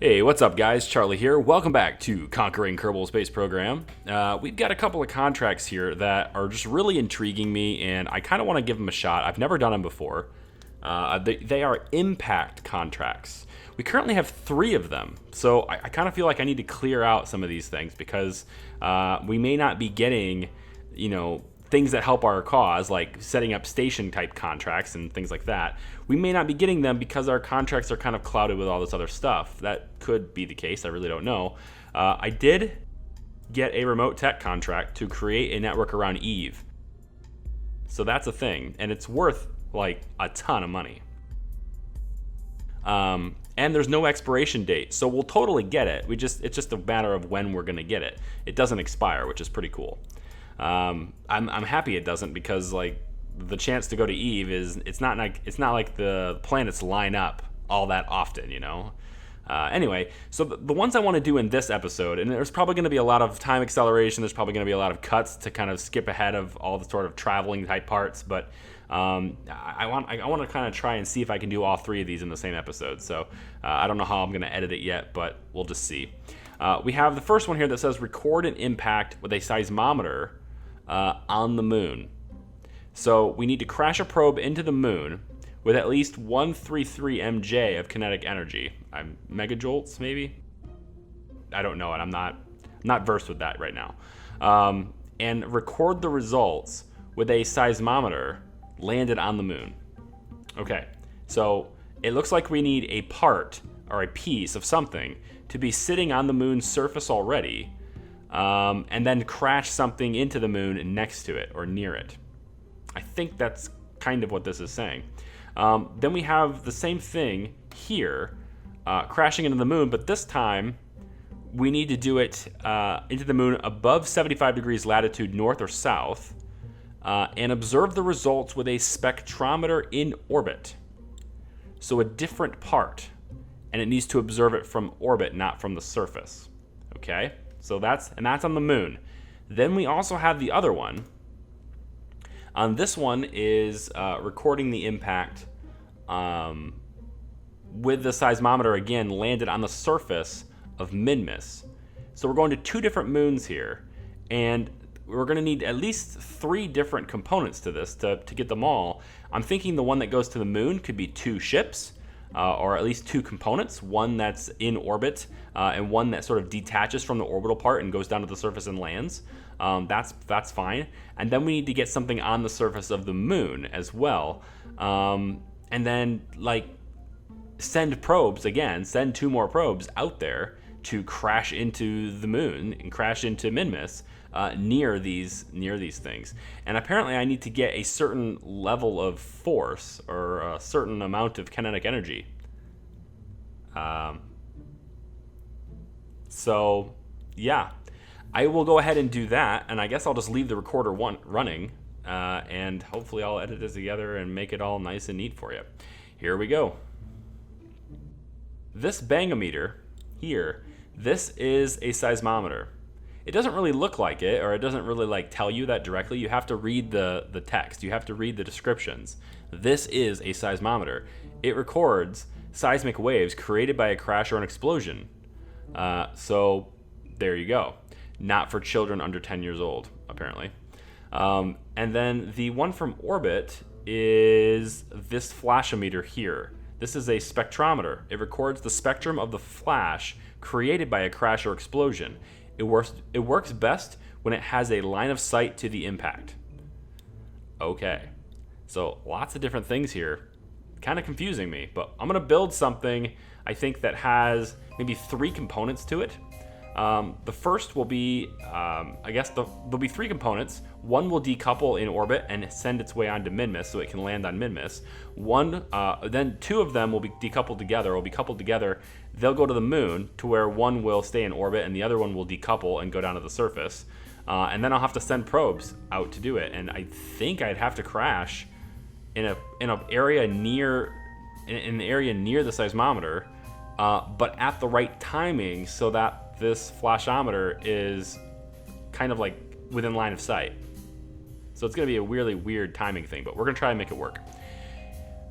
Hey, what's up, guys? Charlie here. Welcome back to Conquering Kerbal Space Program. We've got a couple of contracts here that are just really intriguing me, and I kind of want to give them a shot. I've never done them before. They are impact contracts. We currently have 3 of them, so I kind of feel like I need to clear out some of these things because we may not be getting, things that help our cause, like setting up station type contracts and things like that. We may not be getting them because our contracts are kind of clouded with all this other stuff. That could be the case. I really don't know. I did get a RemoteTech contract to create a network around Eve. So that's a thing, and it's worth like a ton of money. And there's no expiration date, so we'll totally get it. It's just a matter of when we're gonna get it. It doesn't expire, which is pretty cool. I'm happy it doesn't, because like the chance to go to Eve it's not like the planets line up all that often, Anyway, so the ones I want to do in this episode, and there's probably going to be a lot of time acceleration, there's probably going to be a lot of cuts to kind of skip ahead of all the sort of traveling type parts, but I want to kind of try and see if I can do all 3 of these in the same episode. So I don't know how I'm going to edit it yet, but we'll just see. We have the first one here that says record an impact with a seismometer on the moon. So we need to crash a probe into the moon with at least 133 MJ of kinetic energy. Megajoules, maybe? I don't know it. I'm not versed with that right now. And record the results with a seismometer landed on the moon. Okay, so it looks like we need a part or a piece of something to be sitting on the moon's surface already, and then crash something into the moon next to it or near it. I think that's kind of what this is saying. Then we have the same thing here, crashing into the moon, but this time we need to do it into the moon above 75 degrees latitude north or south, and observe the results with a spectrometer in orbit. So a different part, and it needs to observe it from orbit, not from the surface. Okay, so that's on the moon. Then we also have the other one. This one is recording the impact with the seismometer again landed on the surface of Minmus. So we're going to 2 different moons here, and we're going to need at least 3 different components to this to get them all. I'm thinking the one that goes to the moon could be 2 ships, or at least 2 components, one that's in orbit and one that sort of detaches from the orbital part and goes down to the surface and lands. That's fine. And then we need to get something on the surface of the moon as well. And then send 2 more probes out there to crash into the moon and crash into Minmus near these things. And apparently I need to get a certain level of force or a certain amount of kinetic energy. So yeah, I will go ahead and do that, and I guess I'll just leave the recorder running, and hopefully I'll edit this together and make it all nice and neat for you. Here we go. This bangometer here, this is a seismometer. It doesn't really look like it, or it doesn't really tell you that directly. You have to read the text. You have to read the descriptions. This is a seismometer. It records seismic waves created by a crash or an explosion. So there you go. Not for children under 10 years old, apparently. And then the one from orbit is this flashometer here. This is a spectrometer. It records the spectrum of the flash created by a crash or explosion. It works best when it has a line of sight to the impact. Okay, so lots of different things here. Kind of confusing me, but I'm going to build something, I think, that has maybe 3 components to it. The first will be, there'll be 3 components. One will decouple in orbit and send its way onto Minmus so it can land on Minmus. Then 2 of them will be decoupled together. They'll go to the moon, to where one will stay in orbit and the other one will decouple and go down to the surface. And then I'll have to send probes out to do it. And I think I'd have to crash in an area near the seismometer, but at the right timing so that this flashometer is kind of within line of sight. So it's going to be a really weird timing thing, but we're going to try and make it work.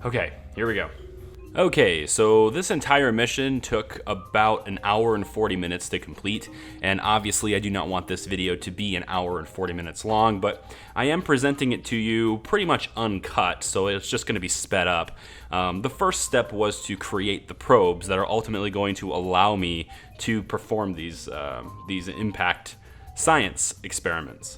Okay, here we go. Okay, so this entire mission took about an hour and 40 minutes to complete, and obviously I do not want this video to be an hour and 40 minutes long, but I am presenting it to you pretty much uncut, so it's just going to be sped up. The first step was to create the probes that are ultimately going to allow me to perform these impact science experiments.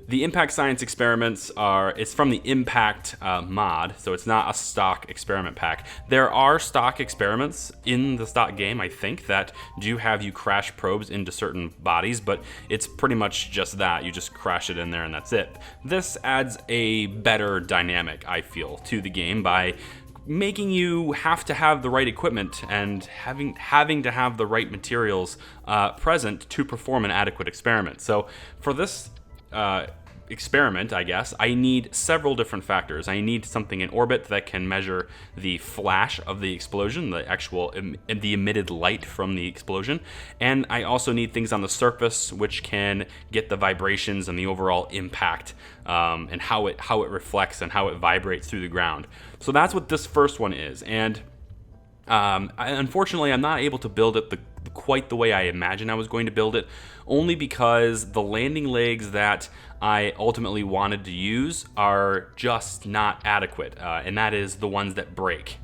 The impact science experiments it's from the impact mod, so it's not a stock experiment pack. There are stock experiments in the stock game, I think, that do have you crash probes into certain bodies, but it's pretty much just that. You just crash it in there and that's it. This adds a better dynamic, I feel, to the game by making you have to have the right equipment and having to have the right materials present to perform an adequate experiment. So for this experiment, I guess, I need several different factors. I need something in orbit that can measure the flash of the explosion, the emitted light from the explosion, and I also need things on the surface which can get the vibrations and the overall impact and how it reflects and how it vibrates through the ground. So that's what this first one is, and unfortunately, I'm not able to build it quite the way I imagined I was going to build it, only because the landing legs that I ultimately wanted to use are just not adequate, and that is the ones that break.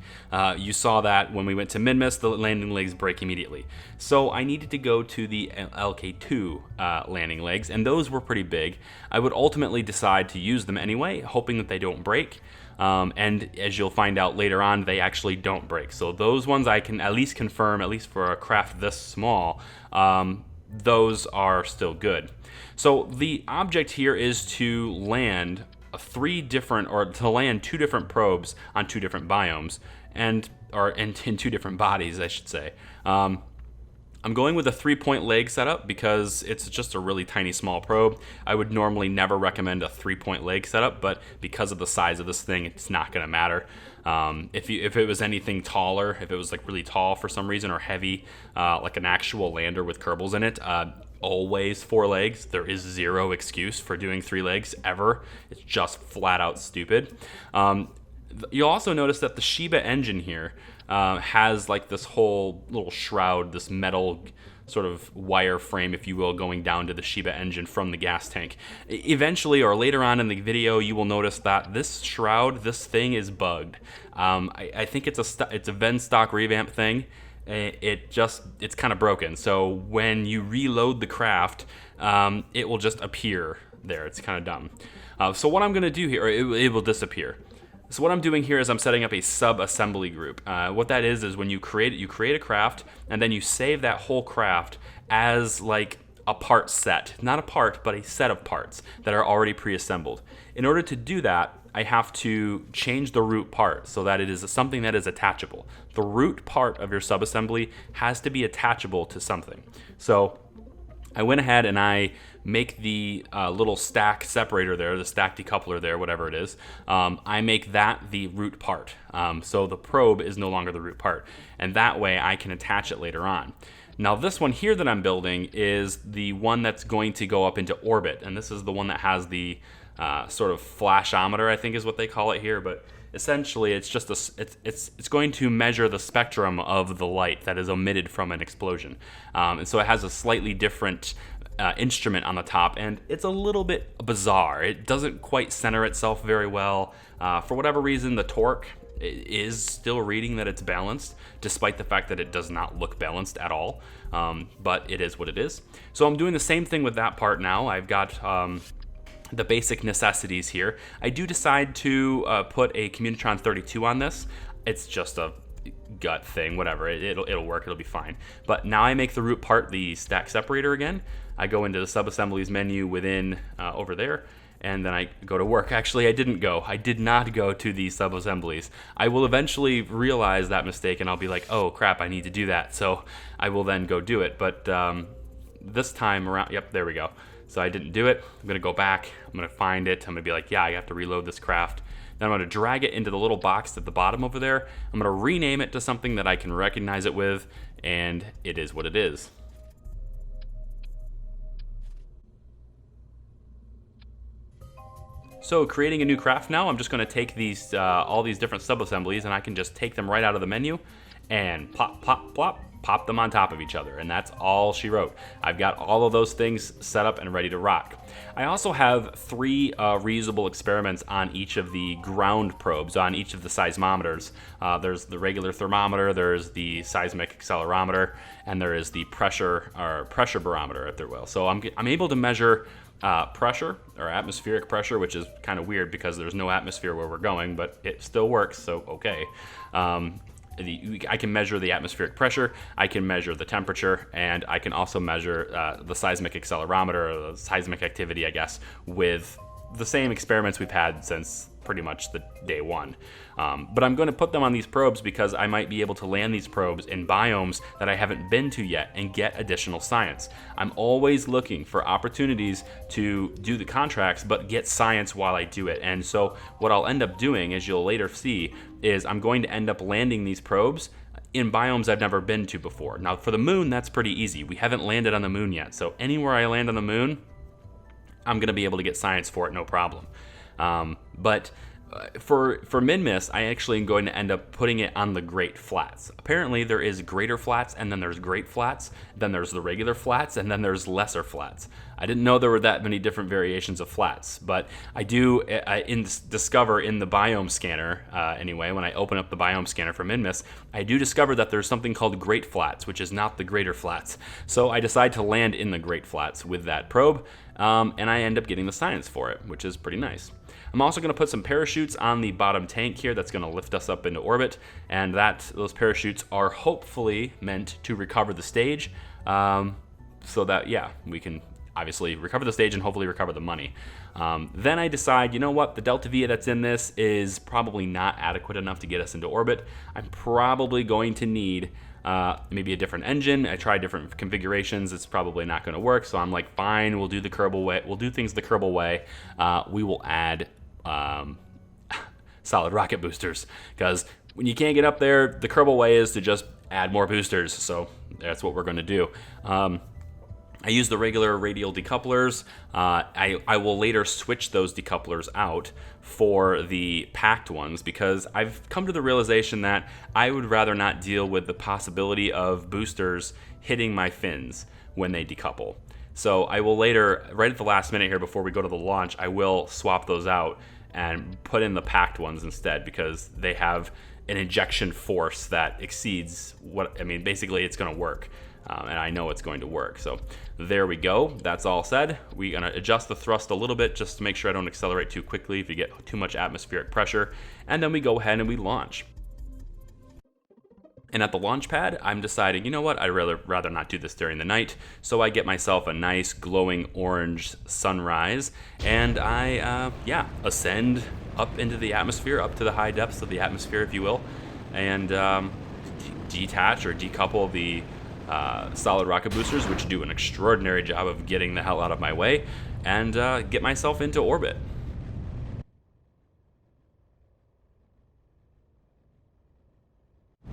You saw that when we went to Minmus, the landing legs break immediately. So I needed to go to the LK2 landing legs, and those were pretty big. I would ultimately decide to use them anyway, hoping that they don't break. And as you'll find out later on, they actually don't break. So those ones I can at least confirm, at least for a craft this small, those are still good. So the object here is to land two different probes on two different biomes, and in two different bodies, I should say. I'm going with a 3-point leg setup because it's just a really tiny small probe. I would normally never recommend a 3-point leg setup, but because of the size of this thing, it's not going to matter. If it was anything taller, if it was like really tall for some reason or heavy, like an actual lander with Kerbals in it, always 4 legs. There is zero excuse for doing 3 legs ever. It's just flat out stupid. You'll also notice that the Shiba engine here has like this whole little shroud, this metal sort of wire frame, if you will, going down to the Shiba engine from the gas tank. Eventually, or later on in the video, you will notice that this shroud, this thing is bugged. I think it's a Ven stock revamp thing. It's kind of broken. So when you reload the craft, it will just appear there. It's kind of dumb. So what I'm going to do here, it will disappear. So what I'm doing here is I'm setting up a sub-assembly group. What that is when you create a craft, and then you save that whole craft as like a part set. Not a part, but a set of parts that are already pre-assembled. In order to do that, I have to change the root part so that it is something that is attachable. The root part of your sub-assembly has to be attachable to something. So I went ahead and I make the little stack separator there, the stack decoupler there, whatever it is. I make that the root part. So the probe is no longer the root part. And that way I can attach it later on. Now this one here that I'm building is the one that's going to go up into orbit. And this is the one that has the sort of flashometer, I think is what they call it here. But essentially it's just it's going to measure the spectrum of the light that is emitted from an explosion. And so it has a slightly different instrument on the top, and it's a little bit bizarre. It doesn't quite center itself very well. For whatever reason, the torque is still reading that it's balanced, despite the fact that it does not look balanced at all. But it is what it is. So I'm doing the same thing with that part now. I've got the basic necessities here. I do decide to put a Communitron 32 on this. It's just a gut thing, whatever. It'll work. It'll be fine. But now I make the root part the stack separator again. I go into the sub-assemblies menu within over there, and then I go to work. Actually, I did not go to the sub-assemblies. I will eventually realize that mistake, and I'll be like, oh crap, I need to do that. So I will then go do it. But this time around, yep, there we go. So I didn't do it. I'm gonna go back. I'm gonna find it. I'm gonna be like, yeah, I have to reload this craft. Then I'm gonna drag it into the little box at the bottom over there. I'm gonna rename it to something that I can recognize it with, and it is what it is. So creating a new craft now, I'm just going to take these all these different sub-assemblies, and I can just take them right out of the menu and plop, plop, plop, pop them on top of each other. And that's all she wrote. I've got all of those things set up and ready to rock. I also have 3 reusable experiments on each of the ground probes, on each of the seismometers. There's the regular thermometer, there's the seismic accelerometer, and there is the pressure barometer, if there will. So I'm able to measure pressure, or atmospheric pressure, which is kind of weird because there's no atmosphere where we're going, but it still works, so okay. I can measure the atmospheric pressure, I can measure the temperature, and I can also measure the seismic accelerometer, or the seismic activity, I guess, with the same experiments we've had since pretty much the day one. But I'm going to put them on these probes because I might be able to land these probes in biomes that I haven't been to yet and get additional science. I'm always looking for opportunities to do the contracts but get science while I do it. And so what I'll end up doing, as you'll later see, is I'm going to end up landing these probes in biomes I've never been to before. Now for the moon, that's pretty easy. We haven't landed on the moon yet, so anywhere I land on the moon, I'm going to be able to get science for it, no problem. But for Minmus, I actually am going to end up putting it on the Great Flats. Apparently there is greater flats, and then there's Great Flats, then there's the regular flats, and then there's lesser flats. I didn't know there were that many different variations of flats, but I do discover in the biome scanner, anyway, when I open up the biome scanner for Minmus, I do discover that there's something called Great Flats, which is not the greater flats. So I decide to land in the Great Flats with that probe, and I end up getting the science for it, which is pretty nice. I'm also going to put some parachutes on the bottom tank here that's going to lift us up into orbit, and those parachutes are hopefully meant to recover the stage, so that, yeah, we can obviously recover the stage and hopefully recover the money. Then I decide, you know what, the Delta V that's in this is probably not adequate enough to get us into orbit. I'm probably going to need maybe a different engine. I tried different configurations. It's probably not going to work. So I'm like, fine, we'll do the Kerbal way. We'll do things the Kerbal way. We will add solid rocket boosters, because when you can't get up there, the Kerbal way is to just add more boosters. So that's what we're going to do. I use the regular radial decouplers. I will later switch those decouplers out for the packed ones, because I've come to the realization that I would rather not deal with the possibility of boosters hitting my fins when they decouple. So I will later, right at the last minute here before we go to the launch, I will swap those out and put in the packed ones instead, because they have an ejection force that exceeds what, I mean, basically it's going to work. And I know it's going to work. So there we go. That's all said. We're going to adjust the thrust a little bit just to make sure I don't accelerate too quickly if you get too much atmospheric pressure. And then we go ahead and we launch. And at the launch pad, I'm deciding, you know what, I'd rather not do this during the night. So I get myself a nice glowing orange sunrise, and I, ascend up into the atmosphere, up to the high depths of the atmosphere, if you will, and detach or decouple the solid rocket boosters, which do an extraordinary job of getting the hell out of my way, and get myself into orbit.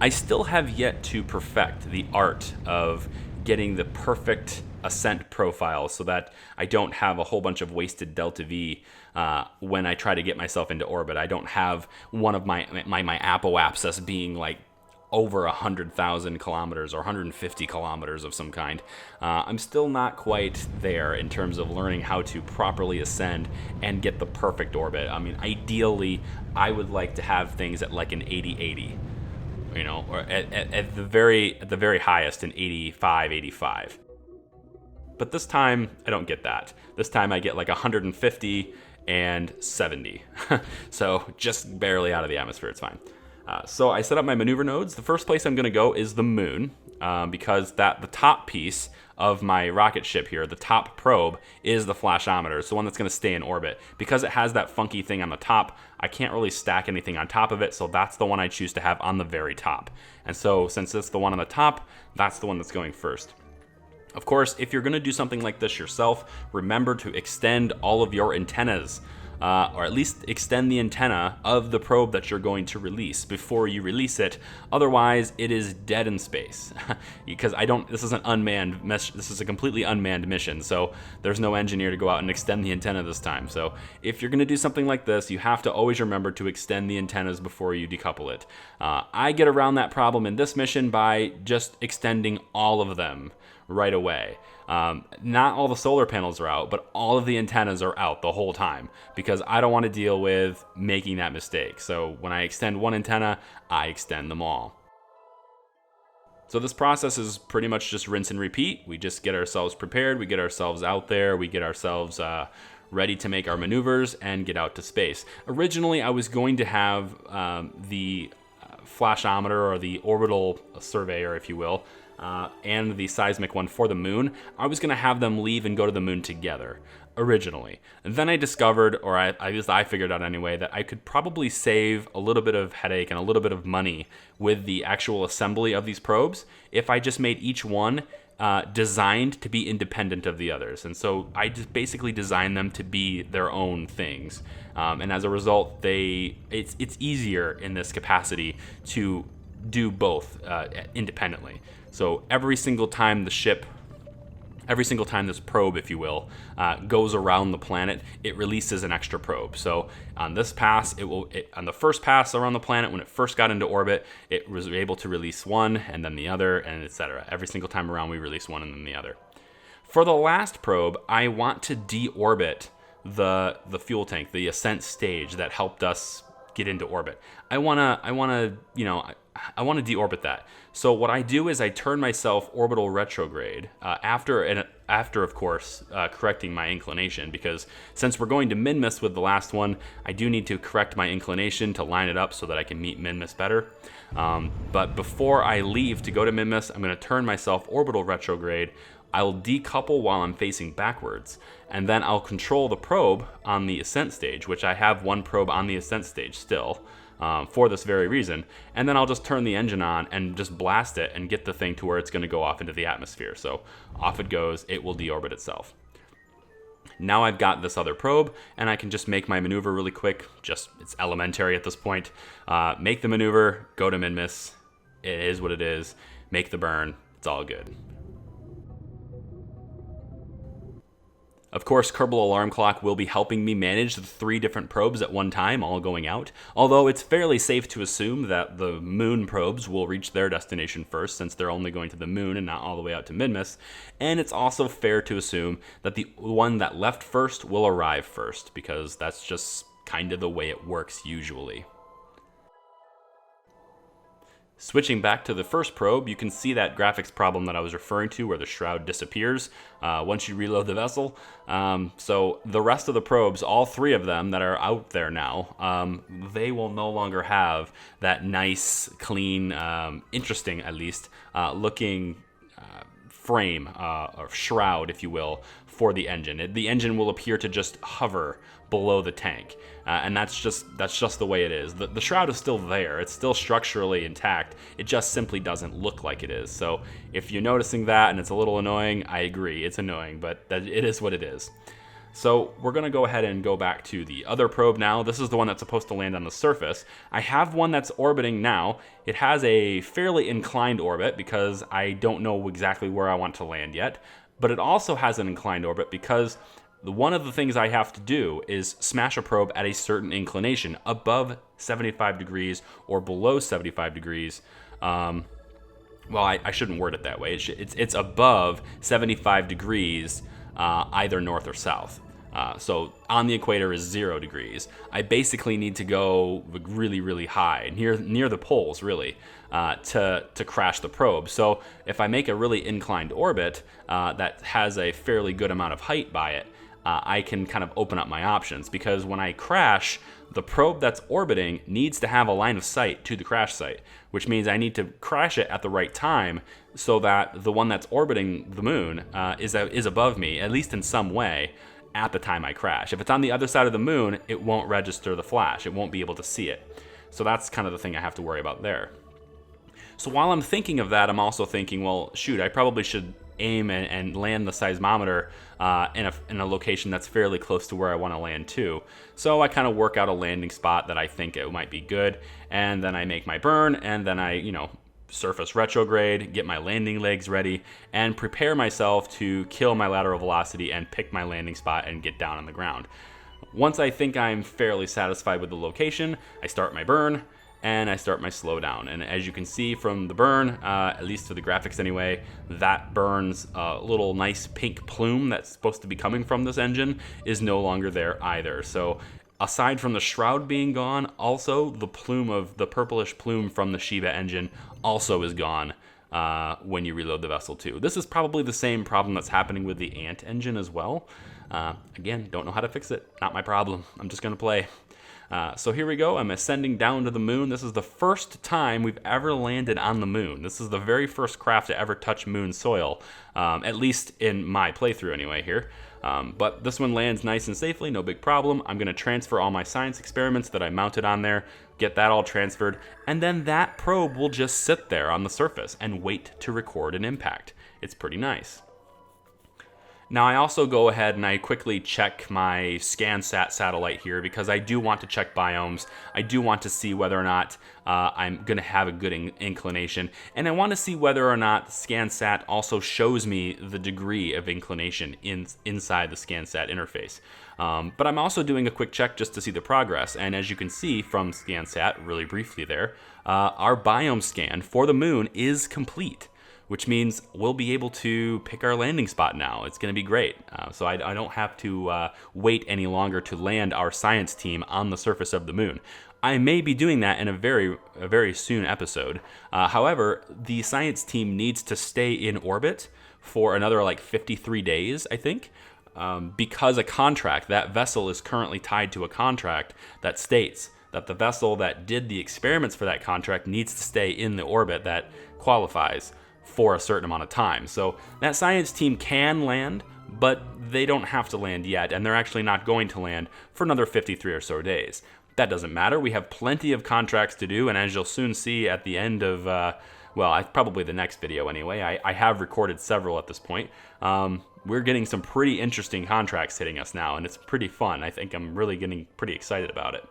I still have yet to perfect the art of getting the perfect ascent profile so that I don't have a whole bunch of wasted Delta V when I try to get myself into orbit. I don't have one of my apoapsis being like over 100,000 kilometers or 150 kilometers of some kind. I'm still not quite there in terms of learning how to properly ascend and get the perfect orbit. I mean, ideally, I would like to have things at like an 80-80. You know, or at the very highest in 85, 85. But this time, I don't get that. This time I get like 150 and 70. So just barely out of the atmosphere, it's fine. So I set up my maneuver nodes. The first place I'm going to go is the moon, because the top piece of my rocket ship here, the top probe, is the flashometer. It's the one that's going to stay in orbit. Because it has that funky thing on the top, I can't really stack anything on top of it, so that's the one I choose to have on the very top. And so since it's the one on the top, that's the one that's going first. Of course, if you're going to do something like this yourself, remember to extend all of your antennas. or at least extend the antenna of the probe that you're going to release before you release it. Otherwise, it is dead in space. Because this is an unmanned this is a completely unmanned mission, so there's no engineer to go out and extend the antenna this time. So if you're going to do something like this, you have to always remember to extend the antennas before you decouple it. I get around that problem in this mission by just extending all of them right away. Not all the solar panels are out, but all of the antennas are out the whole time because I don't want to deal with making that mistake. So when I extend one antenna, I extend them all. So this process is pretty much just rinse and repeat. We just get ourselves prepared, we get ourselves out there, we get ourselves ready to make our maneuvers and get out to space. Originally, I was going to have the flashometer, or the orbital surveyor, if you will, and the seismic one for the moon. I was going to have them leave and go to the moon together originally. And then I discovered, or I figured out anyway, that I could probably save a little bit of headache and a little bit of money with the actual assembly of these probes if I just made each one designed to be independent of the others. And so I just basically designed them to be their own things. And as a result, it's easier in this capacity to do both independently. So every single time this probe, if you will, goes around the planet, it releases an extra probe. So on this pass, on the first pass around the planet, when it first got into orbit, it was able to release one and then the other, and etc. Every single time around, we release one and then the other. For the last probe, I want to deorbit the fuel tank, the ascent stage that helped us get into orbit. I wanna deorbit that. So what I do is I turn myself orbital retrograde after of course correcting my inclination, because since we're going to min-miss with the last one, I do need to correct my inclination to line it up so that I can meet min-miss better. But before I leave to go to min-miss, I'm going to turn myself orbital retrograde. I'll decouple while I'm facing backwards, and then I'll control the probe on the ascent stage, which I have one probe on the ascent stage still. For this very reason, and then I'll just turn the engine on and just blast it and get the thing to where it's going to go off into the atmosphere. So off it goes, it will deorbit itself. Now I've got this other probe, and I can just make my maneuver really quick. It's elementary at this point. Make the maneuver, go to min-miss. It is what it is. Make the burn. It's all good. Of course, Kerbal Alarm Clock will be helping me manage the 3 different probes at one time, all going out, although it's fairly safe to assume that the moon probes will reach their destination first, since they're only going to the moon and not all the way out to min-miss, and it's also fair to assume that the one that left first will arrive first, because that's just kind of the way it works usually. Switching back to the first probe, you can see that graphics problem that I was referring to where the shroud disappears once you reload the vessel. So the rest of the probes, all 3 of them that are out there now, they will no longer have that nice, clean, interesting at least, looking frame or shroud, if you will, for the engine. The engine will appear to just hover below the tank, and that's just the way it is. The shroud is still there. It's still structurally intact. It just simply doesn't look like it is. So if you're noticing that and it's a little annoying, I agree, it's annoying, but it is what it is. So we're going to go ahead and go back to the other probe now. This is the one that's supposed to land on the surface. I have one that's orbiting now. It has a fairly inclined orbit because I don't know exactly where I want to land yet, but it also has an inclined orbit because one of the things I have to do is smash a probe at a certain inclination, above 75 degrees or below 75 degrees. Well, I shouldn't word it that way. It's above 75 degrees, either north or south. So on the equator is 0 degrees. I basically need to go really, really high, near the poles, really, to crash the probe. So if I make a really inclined orbit that has a fairly good amount of height by it, I can kind of open up my options, because when I crash, the probe that's orbiting needs to have a line of sight to the crash site, which means I need to crash it at the right time so that the one that's orbiting the moon is above me, at least in some way, at the time I crash. If it's on the other side of the moon, it won't register the flash. It won't be able to see it. So that's kind of the thing I have to worry about there. So while I'm thinking of that, I'm also thinking, well, shoot, I probably should aim and land the seismometer in a location that's fairly close to where I want to land too. So I kind of work out a landing spot that I think it might be good, and then I make my burn, and then I, surface retrograde, get my landing legs ready, and prepare myself to kill my lateral velocity and pick my landing spot and get down on the ground. Once I think I'm fairly satisfied with the location, I start my burn, and I start my slowdown. And as you can see from the burn, at least for the graphics anyway, that burns a little nice pink plume that's supposed to be coming from this engine is no longer there either. So aside from the shroud being gone, also the purplish plume from the Shiba engine also is gone when you reload the vessel too. This is probably the same problem that's happening with the Ant engine as well. Again, don't know how to fix it. Not my problem. I'm just going to play. So here we go. I'm ascending down to the moon. This is the first time we've ever landed on the moon. This is the very first craft to ever touch moon soil, at least in my playthrough anyway here. But this one lands nice and safely, no big problem. I'm going to transfer all my science experiments that I mounted on there, get that all transferred, and then that probe will just sit there on the surface and wait to record an impact. It's pretty nice. Now I also go ahead and I quickly check my ScanSat satellite here because I do want to check biomes. I do want to see whether or not I'm going to have a good inclination. And I want to see whether or not ScanSat also shows me the degree of inclination inside the ScanSat interface. But I'm also doing a quick check just to see the progress. And as you can see from ScanSat, really briefly there, our biome scan for the moon is complete, which means we'll be able to pick our landing spot now. It's going to be great. So I don't have to wait any longer to land our science team on the surface of the moon. I may be doing that in a very soon episode. However, the science team needs to stay in orbit for another 53 days, I think, because that vessel is currently tied to a contract that states that the vessel that did the experiments for that contract needs to stay in the orbit that qualifies for a certain amount of time. So that science team can land, but they don't have to land yet, and they're actually not going to land for another 53 or so days. That doesn't matter. We have plenty of contracts to do, and as you'll soon see at the end of, probably the next video anyway, I have recorded several at this point. We're getting some pretty interesting contracts hitting us now, and it's pretty fun. I think I'm really getting pretty excited about it.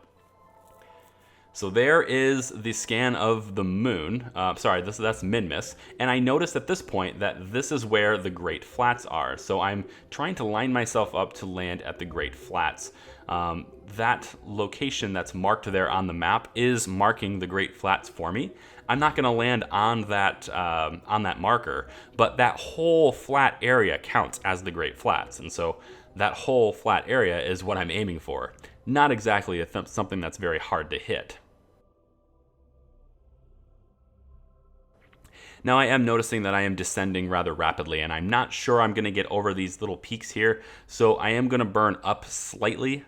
So there is the scan of the moon. That's Minmus. And I noticed at this point that this is where the Great Flats are. So I'm trying to line myself up to land at the Great Flats. That location that's marked there on the map is marking the Great Flats for me. I'm not going to land on that marker, but that whole flat area counts as the Great Flats. And so that whole flat area is what I'm aiming for. Not exactly something that's very hard to hit. Now I am noticing that I am descending rather rapidly, and I'm not sure I'm going to get over these little peaks here, so I am going to burn up slightly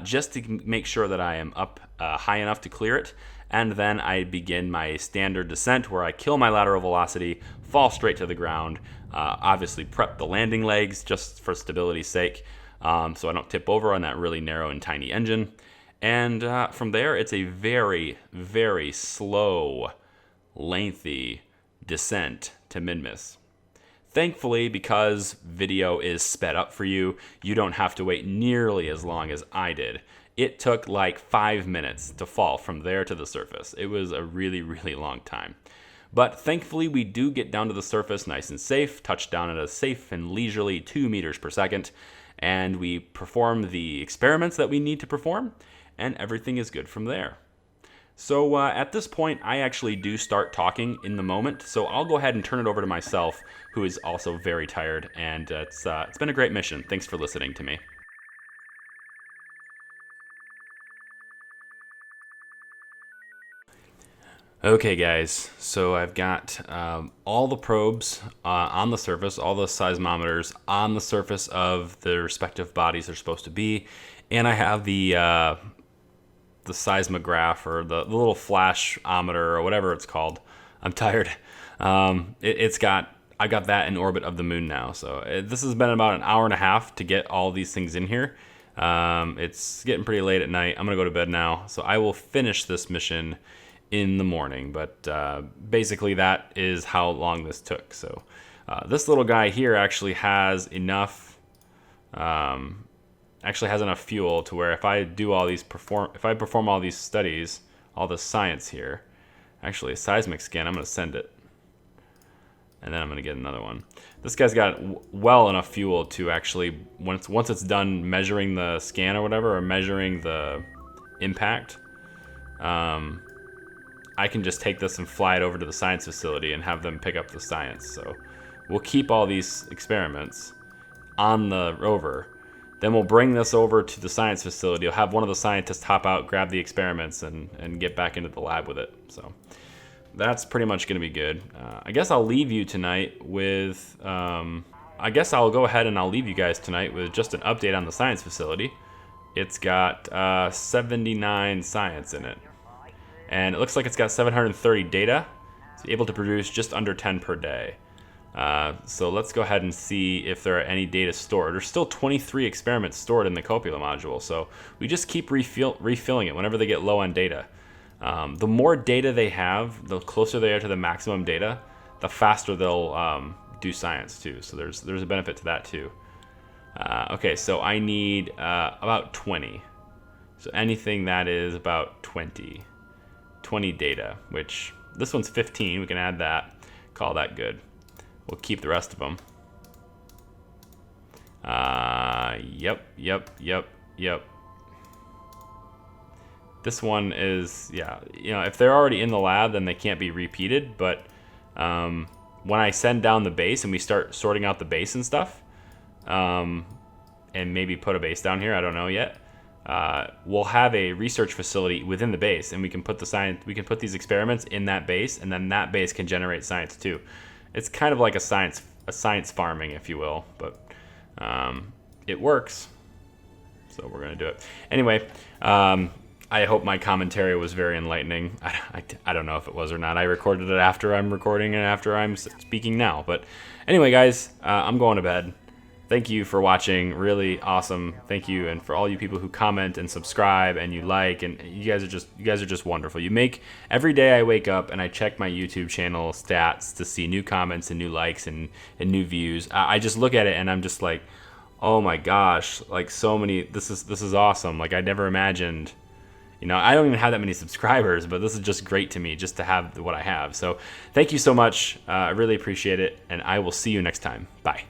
just to make sure that I am up high enough to clear it, and then I begin my standard descent where I kill my lateral velocity, fall straight to the ground, obviously prep the landing legs just for stability's sake, so I don't tip over on that really narrow and tiny engine. And from there, it's a very, very slow, lengthy descent to Minmus. Thankfully, because video is sped up for you, you don't have to wait nearly as long as I did. It took 5 minutes to fall from there to the surface. It was a really, really long time. But thankfully, we do get down to the surface nice and safe, touch down at a safe and leisurely 2 meters per second, and we perform the experiments that we need to perform, and everything is good from there. So at this point, I actually do start talking in the moment, so I'll go ahead and turn it over to myself, who is also very tired, and it's been a great mission. Thanks for listening to me. Okay guys, so I've got all the probes on the surface, all the seismometers on the surface of the respective bodies they're supposed to be, and I have the seismograph or the little flashometer or whatever it's called. I'm tired. I got that in orbit of the moon now, so this has been about an hour and a half to get all these things in here. It's getting pretty late at night. I'm gonna go to bed now, so I will finish this mission in the morning, but basically that is how long this took. So This little guy here actually has enough fuel to where if I do all these perform all these studies, all this science here, actually a seismic scan, I'm going to send it. And then I'm going to get another one. This guy's got well enough fuel to actually, once it's done measuring the scan or whatever, or measuring the impact, I can just take this and fly it over to the science facility and have them pick up the science. So we'll keep all these experiments on the rover. Then we'll bring this over to the science facility. I'll have one of the scientists hop out, grab the experiments, and get back into the lab with it. So that's pretty much going to be good. I guess I'll leave you tonight with... I guess I'll go ahead and I'll leave you guys tonight with just an update on the science facility. It's got 79 science in it. And it looks like it's got 730 data. It's able to produce just under 10 per day. So let's go ahead and see if there are any data stored. There's still 23 experiments stored in the Copula module, so we just keep refilling it whenever they get low on data. The more data they have, the closer they are to the maximum data, the faster they'll do science too. So there's a benefit to that too. Okay, so I need about 20. So anything that is about 20 data, which this one's 15. We can add that, call that good. We'll keep the rest of them. Yep. This one is, yeah, if they're already in the lab, then they can't be repeated. But when I send down the base and we start sorting out the base and stuff, and maybe put a base down here, I don't know yet. We'll have a research facility within the base, and we can put these experiments in that base, and then that base can generate science too. It's kind of like a science farming, if you will, but it works. So we're gonna do it anyway. I hope my commentary was very enlightening. I don't know if it was or not. I recorded it after I'm recording and after I'm speaking now. But anyway, guys, I'm going to bed. Thank you for watching. Really awesome. Thank you, and for all you people who comment and subscribe and you like, and you guys are just wonderful. You make every day I wake up and I check my YouTube channel stats to see new comments and new likes and new views. I just look at it and I'm just like, oh my gosh, like so many. This is awesome. Like I never imagined. I don't even have that many subscribers, but this is just great to me just to have what I have. So thank you so much. I really appreciate it, and I will see you next time. Bye.